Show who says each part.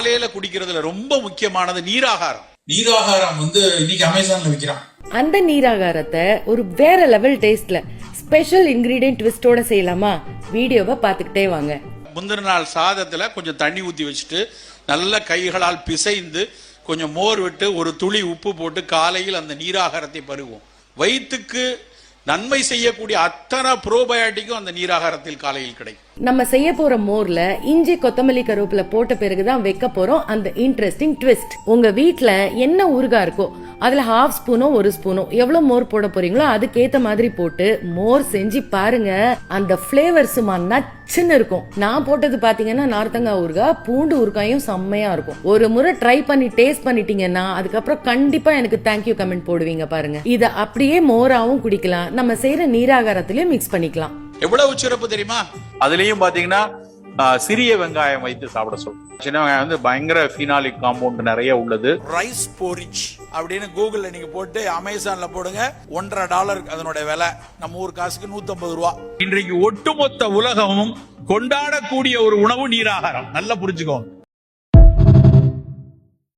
Speaker 1: காலையில குடிக்கிறதுல ரொம்ப முக்கியமானது நீராகாரம்.
Speaker 2: நீராகாரம் இன்னைக்கு அமேசான்ல விற்கிறான்.
Speaker 3: அந்த நீராகாரத்தை ஒரு வேற லெவல் டேஸ்ட்ல ஸ்பெஷல் இன்கிரீடியன்ட் ட்விஸ்டோட செய்யலாமா? வீடியோவை பார்த்துக்கிட்டே வாங்க.
Speaker 1: முந்தின நாள் சாதத்துல கொஞ்சம் தண்ணி ஊத்தி வச்சுட்டு நல்ல கைகளால் பிசைந்து கொஞ்சம் மோர் விட்டு ஒரு துளி உப்பு போட்டு காலையில் அந்த நீராகாரத்தை பருகுவோம். வயிற்றுக்கு நன்மை செய்யக்கூடிய அத்தனை ப்ரோபயோட்டிக்கும் அந்த நீராகாரத்தில் காலையில் கிடைக்கும்.
Speaker 3: நம்ம செய்ய போற மோர்ல இஞ்சி கொத்தமல்லி கருவேப்பிலை போட்ட பிறகுதான் வைக்க போறோம் அந்த இன்ட்ரெஸ்டிங் ட்விஸ்ட். உங்க வீட்ல என்ன ஊறுகாய் இருக்கோ அதுல 1/2 ஸ்பூனோ 1 ஸ்பூனோ எவ்வளவு மோர் போட போறீங்களோ அதுக்கேத்த மாதிரி போட்டு மோர் செஞ்சு பாருங்க. அந்த பிளேவர் சும்மா நச்சுன்னு இருக்கும். நான் போட்டது பாத்தீங்கன்னா நார்த்தங்காய் ஊறுகாய், பூண்டு ஊறுகாயும் செம்மையா இருக்கும். ஒரு முறை ட்ரை பண்ணி டேஸ்ட் பண்ணிட்டீங்கன்னா அதுக்கப்புறம் கண்டிப்பா எனக்கு தேங்க்யூ கமெண்ட் போடுவீங்க பாருங்க. இத அப்படியே மோராவும் குடிக்கலாம், நம்ம செய்யற நீராகாரத்திலயும் மிக்ஸ் பண்ணிக்கலாம்.
Speaker 1: எவ்வளவு சிறப்பு தெரியுமா?
Speaker 4: அதுலயும் பாத்தீங்கன்னா சிறிய வெங்காயம் வைத்து சாப்பிட சொல்றோம். சின்ன வெங்காயம் பயங்கர பீனாலிக் காம்பவுண்ட் நிறைய உள்ளது.
Speaker 1: ரைஸ் போரிச் அப்படின்னு கூகுள்ல நீங்க போட்டு அமேசான்ல போடுங்க. $1.50 அதனுடைய விலை. நம்ம ஊர் காசுக்கு 150 ரூபா.
Speaker 4: இன்றைக்கு ஒட்டுமொத்த உலகமும் கொண்டாடக்கூடிய ஒரு உணவு நீராகாரம். நல்லா புரிஞ்சுக்கோங்க.